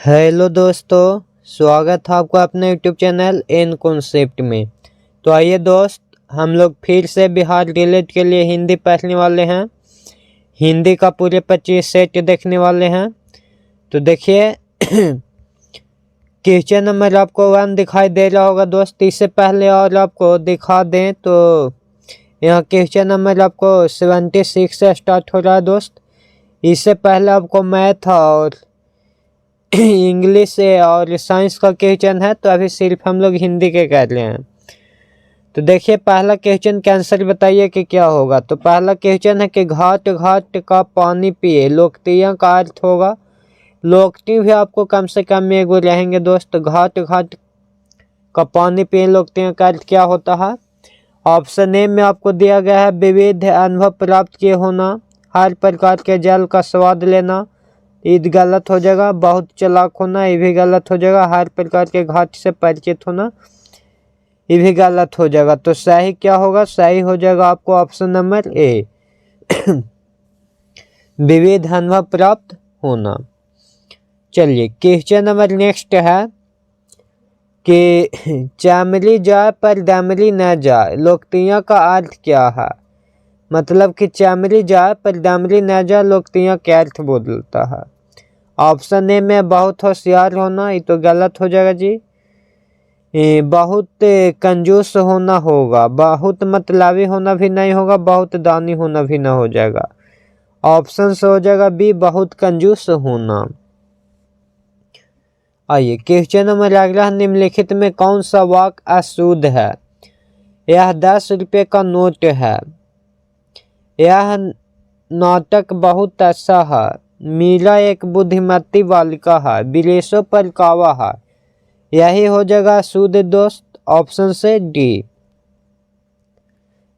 Hello दोस्तों, स्वागत है आपका अपने यूट्यूब चैनल एन कॉन्सेप्ट में। तो आइए दोस्त, हम लोग फिर से बिहार रिलेट के लिए हिंदी पढ़ने वाले हैं। हिंदी का पूरे 25 सेट देखने वाले हैं। तो देखिए क्वेश्चन नंबर आपको 1 दिखाई दे रहा होगा दोस्त। इससे पहले और आपको दिखा दें तो यहाँ क्वेश्चन नंबर आपको 76 से स्टार्ट हो रहा है दोस्त। इससे पहले आपको मैथ और इंग्लिश और साइंस का क्वेश्चन है, तो अभी सिर्फ हम लोग हिंदी के कर रहे हैं। तो देखिए पहला क्वेश्चन के आंसर बताइए कि क्या होगा। तो पहला क्वेश्चन है कि घाट घाट का पानी पिए, लोकतियाँ का अर्थ होगा। लोकती भी आपको कम से कम एगो रहेंगे दोस्त। घाट घाट का पानी पिए, लोकतियाँ का अर्थ क्या होता है। ऑप्शन ए में आपको दिया गया है विविध अनुभव प्राप्त किए होना, हर प्रकार के जल का स्वाद लेना, ये गलत हो जाएगा। बहुत चालाक होना, ये भी गलत हो जाएगा। हर प्रकार के घाट से परिचित होना, ये भी गलत हो जाएगा। तो सही क्या होगा, सही हो जाएगा आपको ऑप्शन नंबर ए विविध अनुभव प्राप्त होना। चलिए क्वेश्चन नंबर नेक्स्ट है कि चामली जाए पर दामली न जाए, लोकतियाँ का अर्थ क्या है। मतलब कि चामली जाए पर दामली न जाए, लोकतियाँ क्या अर्थ बोलता है। ऑप्शन ए में बहुत होशियार होना, ये तो गलत हो जाएगा जी। बहुत कंजूस होना होगा, बहुत मतलबी होना भी नहीं होगा, बहुत दानी होना भी ना हो जाएगा। ऑप्शन से हो जाएगा बी बहुत कंजूस होना। आइए क्वेश्चन नंबर अगला, निम्नलिखित में कौन सा वाक्य अशुद्ध है। यह 10 रुपये का नोट है, यह नाटक बहुत अच्छा है, मीरा एक बुद्धिमती बालिका है, विदेशों पर कावा है। यही हो जाएगा शुद्ध दोस्त, ऑप्शन से डी।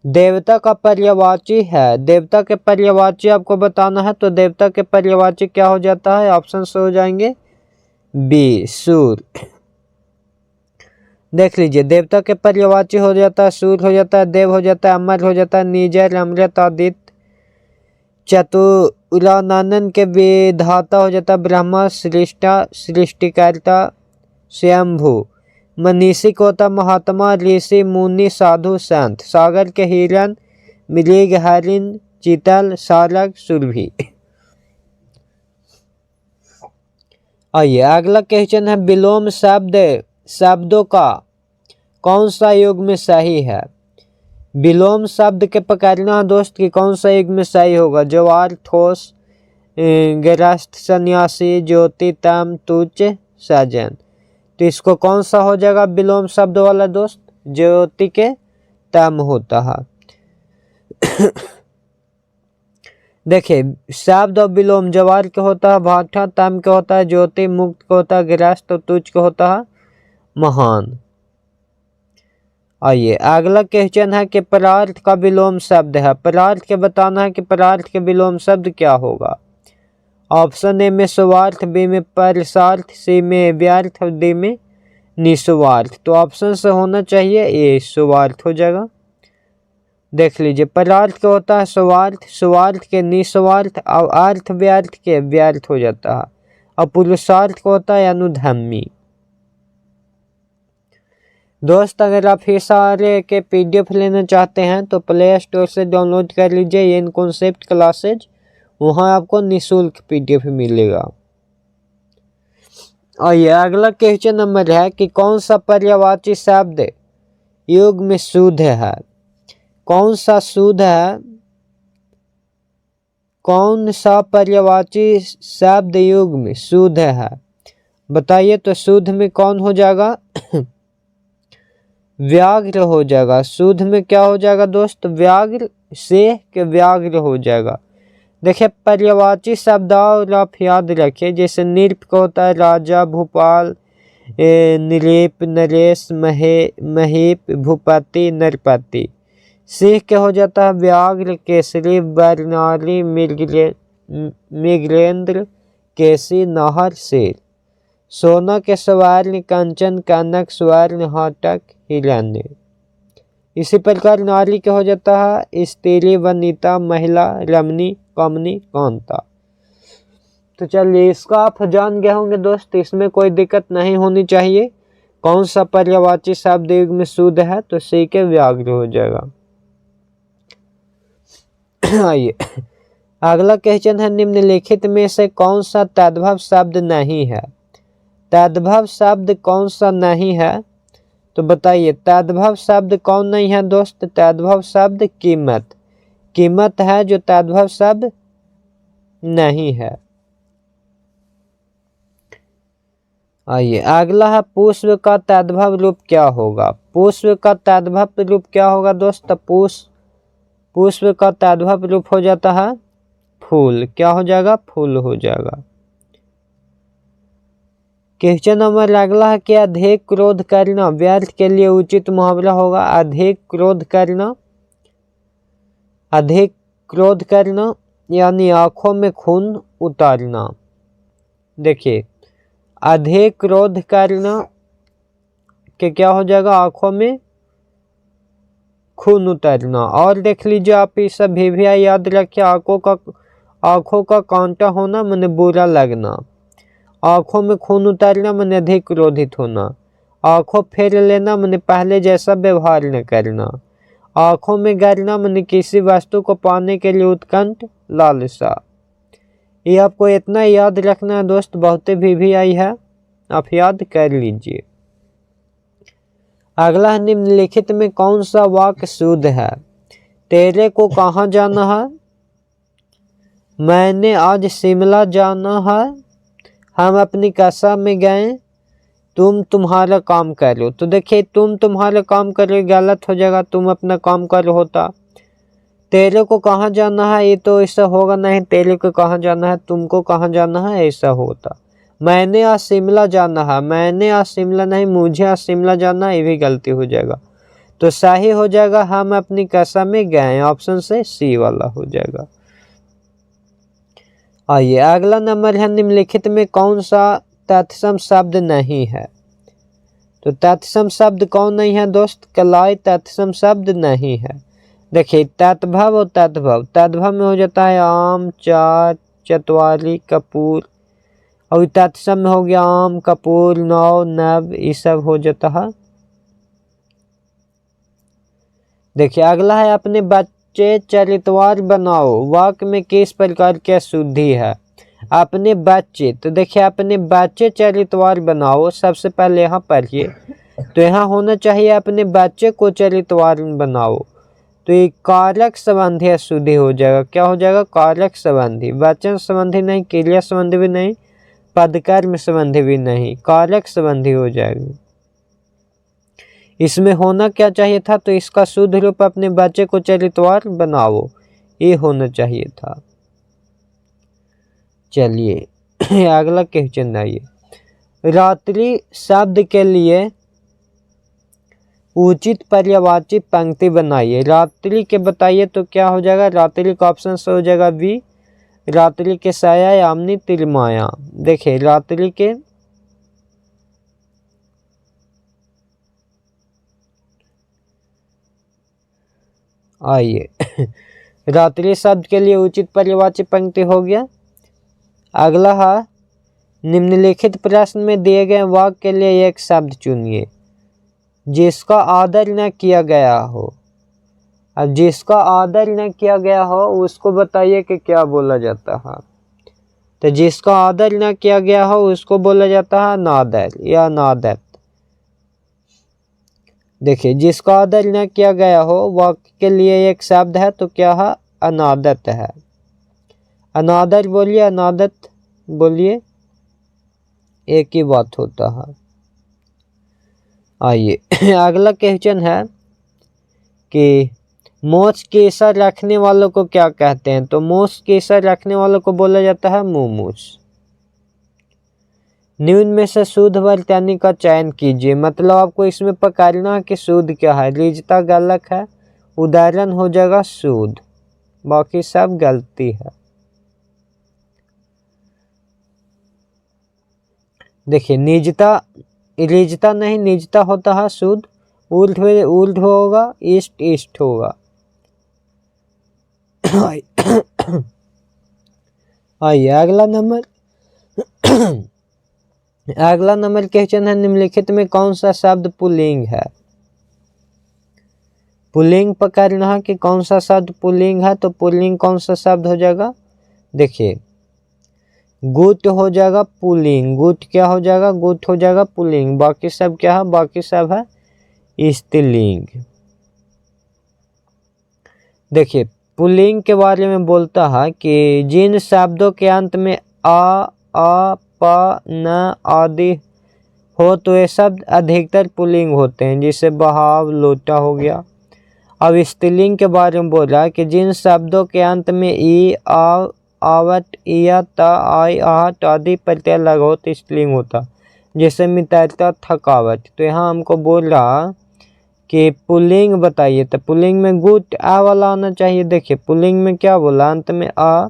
देवता का पर्यायवाची है, देवता के पर्यायवाची आपको बताना है। तो देवता के पर्यायवाची क्या हो जाता है, ऑप्शन से हो जाएंगे बी सूर्य। देख लीजिए, देवता के पर्यायवाची हो जाता है सूर्य, हो जाता है देव, हो जाता है अमर, हो जाता है निजर, अमृत, आदित्य। चतुरानन के विधाता हो जाता है ब्रह्मा, सृष्टा, सृष्टिकर्ता स्वयंभू। मनीषी को होता महात्मा, ऋषि, मुनि, साधु, संत। सागर के हिरण, मृग, हरिण, चीतल, सारक, सुरभि। आइए अगला क्वेश्चन है विलोम शब्दों का कौन सा युग में सही है। विलोम शब्द के पकड़ना है दोस्त कि कौन सा युग में सही होगा। जवार, ठोस, गृहस्थ, सन्यासी, ज्योति, तम, तुच्छ, सजन। तो इसको कौन सा हो जाएगा विलोम शब्द वाला दोस्त, ज्योति के तम होता है। देखिए शब्द और विलोम जवार के होता है भाठा, तम के होता है ज्योति, मुक्त के होता है गृहस्थ, तुच्छ के होता है महान। आइए अगला क्वेश्चन है कि परार्थ का विलोम शब्द है। परार्थ के बताना है कि परार्थ के विलोम शब्द क्या होगा। ऑप्शन ए में स्वार्थ, बी में परसार्थ, सी में व्यर्थ, डी में निस्वार्थ। तो ऑप्शन से होना चाहिए ए स्वार्थ हो जाएगा। देख लीजिए परार्थ के होता है स्वार्थ, स्वार्थ के निस्वार्थ, और अर्थ व्यर्थ के व्यर्थ हो जाता है, और पुरुषार्थ को होता है अनुधम्मी। दोस्त अगर आप ये सारे के PDF लेना चाहते हैं तो प्ले स्टोर से डाउनलोड कर लीजिए एन कॉन्सेप्ट क्लासेज, वहाँ आपको निःशुल्क PDF मिलेगा। और ये अगला क्वेश्चन नंबर है कि कौन सा पर्यायवाची शब्द युग में शुद्ध है। कौन सा शुद्ध है, कौन सा पर्यायवाची शब्द युग में शुद्ध है बताइए। तो शुद्ध में कौन हो जाएगा व्याघ्र हो जाएगा। शुद्ध में क्या हो जाएगा दोस्त, व्याघ्र से के व्याघ्र हो जाएगा। देखिए पर्यायवाची शब्द और आप याद रखिए, जैसे नृप का होता है राजा, भूपाल, नृप, नरेश, महीप, भूपति, नरपति। सिंह के हो जाता है व्याघ्र, केसरी, बर्नाली, मृगेंद्र, केसी, नाहर, शेर। सोना के स्वर्ण, कंचन, कनक, स्वर्ण, हाटक, हिरण्य। इसी प्रकार नारी के हो जाता है स्त्री, वनिता, महिला, रमणी, कमनी, कांता। तो चलिए इसको आप जान गए होंगे दोस्त, इसमें कोई दिक्कत नहीं होनी चाहिए। कौन सा पर्यायवाची शब्द युग में शुद्ध है, तो सी के व्याघ्र हो जाएगा। आइए अगला क्वेश्चन है, निम्नलिखित में से कौन सा तद्भव शब्द नहीं है। तद्भव शब्द कौन सा नहीं है, तो बताइए तद्भव शब्द कौन नहीं है दोस्त। तद्भव शब्द कीमत, कीमत है जो तद्भव शब्द नहीं है। आइए अगला है, पुष्प का तद्भव रूप क्या होगा। पुष्प का तद्भव रूप क्या होगा दोस्त। पुष्प का तद्भव रूप हो जाता है फूल। क्या हो जाएगा, फूल हो जाएगा। क्वेश्चन नंबर अगला है कि अधिक क्रोध करना व्यर्थ के लिए उचित मुहावरा होगा। अधिक क्रोध करना, अधिक क्रोध करना यानी आंखों में खून उतारना। देखिए अधिक क्रोध करना के क्या हो जाएगा, आंखों में खून उतरना। और देख लीजिए आप इस भी याद रखिए, आंखों का कांटा होना माने बुरा लगना, आंखों में खून उतारना माने अधिक क्रोधित होना, आंखों फेर लेना माने पहले जैसा व्यवहार न करना, आंखों में गिरना माने किसी वस्तु को पाने के लिए उत्कंठ लालसा। ये आपको इतना याद रखना है दोस्त, बहुत भी आई है, आप याद कर लीजिए। अगला निम्नलिखित में कौन सा वाक्य शुद्ध है। तेरे को कहाँ जाना है, मैंने आज शिमला जाना है, हम अपनी कक्षा में गए, तुम तुम्हारा काम करो। तो देखिए तुम तुम्हारा काम करो गलत हो जाएगा, तुम अपना काम करो होता। तेरे को कहाँ जाना है ये तो ऐसा होगा नहीं, तेरे को कहाँ जाना है, तुमको कहाँ जाना है ऐसा होता। मैंने आज शिमला जाना है, मैंने आज शिमला नहीं, मुझे आज शिमला जाना है, ये भी गलती हो जाएगा। तो सही हो जाएगा हम अपनी कक्षा में गए, ऑप्शन से सी वाला हो जाएगा। आइए अगला नंबर है, निम्नलिखित में कौन सा तत्सम शब्द नहीं है। तो तत्सम शब्द कौन नहीं है दोस्त, कलाई तत्सम शब्द नहीं है। देखिए तद्भव और तद्भव, तद्भव में हो जाता है आम, चार, चतवाली, कपूर, और तत्सम में हो गया आम, कपूर, नौ, नव, ये सब हो जाता है। देखिए अगला है, अपने बच्चे चरित्रवान बनाओ, वाक्य में किस प्रकार की अशुद्धि है। अपने बच्चे, तो देखिए अपने बच्चे चरित्रवान बनाओ, सबसे पहले यहाँ पढ़िए, तो यहाँ होना चाहिए अपने बच्चे को चरित्रवान बनाओ। तो ये कारक संबंधी अशुद्धि हो जाएगा। क्या हो जाएगा, कारक संबंधी, वचन संबंधी नहीं, क्रिया संबंधी भी नहीं, पदकर्म संबंधी भी नहीं, कारक संबंधी हो जाएगी। इसमें होना क्या चाहिए था, तो इसका शुद्ध रूप अपने बच्चे को चरित्रवान बनाओ, ये होना चाहिए था। चलिए अगला क्वेश्चन आइए, रात्रि शब्द के लिए उचित पर्यायवाची पंक्ति बनाइए। रात्रि के बताइए तो क्या हो जाएगा, रात्रि का ऑप्शन से हो जाएगा बी, रात्रि के साया यामिनी तिरमाया। देखिए रात्रि के आइए रात्रि शब्द के लिए उचित पर्यायवाची पंक्ति हो गया। अगला है, निम्नलिखित प्रश्न में दिए गए वाक्य के लिए एक शब्द चुनिए जिसका आदर न किया गया हो। अब जिसका आदर न किया गया हो उसको बताइए कि क्या बोला जाता है। तो जिसका आदर न किया गया हो उसको बोला जाता है नादर या नादत। देखिए जिसका आदर न किया गया हो वाक्य के लिए एक शब्द है, तो क्या है, अनादत है। अनादर बोलिए, अनादत बोलिए, एक ही बात होता है। आइए अगला क्वेश्चन है कि मोछ केसर रखने वालों को क्या कहते हैं। तो मोछ केसर रखने वालों को बोला जाता है मुमूस। निम्न में से शुद्ध वर्तनी का चयन कीजिए, मतलब आपको इसमें पकड़ना है कि शुद्ध क्या है। रिजता गलत है, उदाहरण हो जाएगा शुद्ध, बाकी सब गलती है। देखिए निजता, रिजता नहीं निजता होता है शुद्ध, उल्ट होगा, ईस्ट ईस्ट होगा। आइए अगला नंबर, अगला नंबर क्वेश्चन है, निम्नलिखित में कौन सा शब्द पुल्लिंग है। पुल्लिंग पकड़ना है कि कौन सा शब्द पुल्लिंग है, तो पुल्लिंग कौन सा शब्द हो जाएगा, देखिए गुट हो जाएगा पुल्लिंग, गुट क्या हो जाएगा, गुट हो जाएगा पुल्लिंग, बाकी सब क्या है, बाकी सब है स्त्रीलिंग। देखिए पुल्लिंग के बारे में बोलता है कि जिन शब्दों के अंत में आ प न आदि हो तो ये शब्द अधिकतर पुल्लिंग होते हैं, जैसे बहाव लोटा हो गया। अब स्त्रीलिंग के बारे में बोल रहा है कि जिन शब्दों के अंत में ई आ आवट या ता आई आहट आदि प्रत्यय लगा हो तो स्त्रीलिंग होता, जैसे मित्रता थकावट। तो यहाँ हमको बोल रहा कि पुल्लिंग बताइए, तो पुल्लिंग में गुट आ वाला आना चाहिए। देखिए पुल्लिंग में क्या बोला, अंत में आ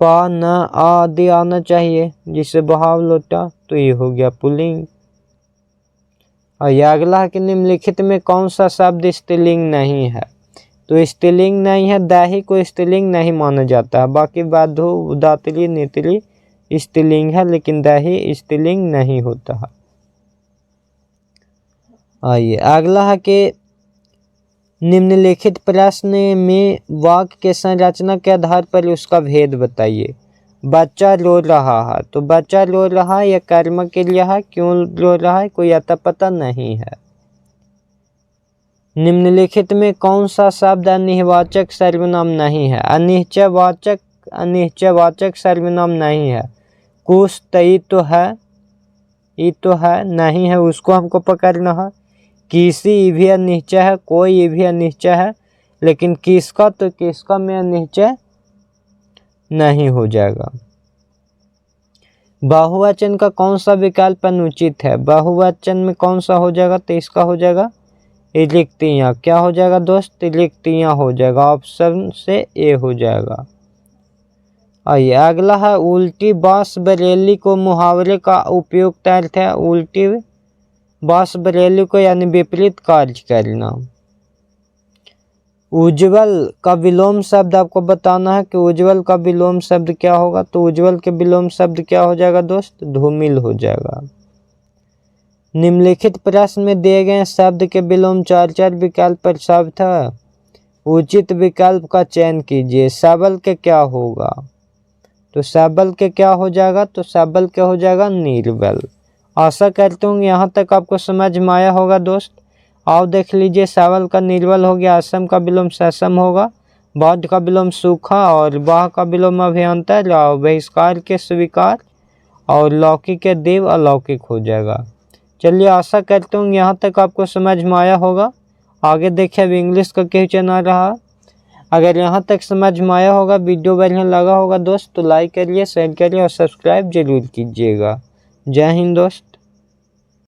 पा न आदि आना चाहिए, जिससे बहाव लोटा, तो ये हो गया पुल्लिंग। और यह अगला है कि निम्नलिखित में कौन सा शब्द स्त्रीलिंग नहीं है, तो स्त्रीलिंग नहीं है, दाही को स्त्रीलिंग नहीं माना जाता है, बाकी बाधु दात्री नेत्री स्त्रीलिंग है, लेकिन दाही स्त्रीलिंग नहीं होता है। आइए अगला है कि निम्नलिखित प्रश्न में वाक्य के संरचना के आधार पर उसका भेद बताइए। बच्चा रो रहा है, तो बच्चा रो रहा है यह कर्म के लिए है, क्यों रो रहा है कोई अता पता नहीं है। निम्नलिखित में कौन सा शब्द अनिश्चयवाचक सर्वनाम नहीं है, अनिश्चयवाचक सर्वनाम नहीं है। कुछ तई तो है, ये तो है, नहीं है उसको हमको पकड़ना है। किसी भी अनिश्चय है, कोई भी अनिश्चय है, लेकिन किसका, तो किसका में अनिश्चय नहीं हो जाएगा। बहुवचन का कौन सा विकल्प अनुचित है, बहुवचन में कौन सा हो जाएगा, तो इसका हो जाएगा रिक्तियाँ। क्या हो जाएगा दोस्त, रिक्तियाँ हो जाएगा, ऑप्शन से ए हो जाएगा। आइए अगला है, उल्टी बांस बरेली को मुहावरे का उपयुक्त अर्थ है। उल्टी बांस बरेली को यानी विपरीत कार्य करना। उज्ज्वल का विलोम शब्द आपको बताना है कि उज्ज्वल का विलोम शब्द क्या होगा, तो उज्ज्वल के विलोम शब्द क्या हो जाएगा दोस्त, धूमिल हो जाएगा। निम्नलिखित प्रश्न में दिए गए शब्द के विलोम चार विकल्प पर शब्द है, उचित विकल्प का चयन कीजिए। सबल के क्या होगा, तो सबल के क्या हो जाएगा, तो सबल के हो जाएगा निर्बल। आशा करता हूँ यहाँ तक आपको समझ में आया होगा दोस्त। आओ देख लीजिए, सबल का निर्बल हो गया, असम का विलोम ससम होगा, बौद्ध का विलोम सूखा, और बाह का विलोम अभ्यंतर, और बहिष्कार के स्वीकार, और लौकिक के देव अलौकिक हो जाएगा। चलिए आशा करता हूँ यहाँ तक आपको समझ में आया होगा। आगे देखिए अब इंग्लिश का क्वेश्चन आ रहा। अगर यहाँ तक समझ में आया होगा, वीडियो बढ़िया लगा होगा दोस्त, तो लाइक करिए, शेयर करिए और सब्सक्राइब जरूर कीजिएगा। जय हिंद दोस्त।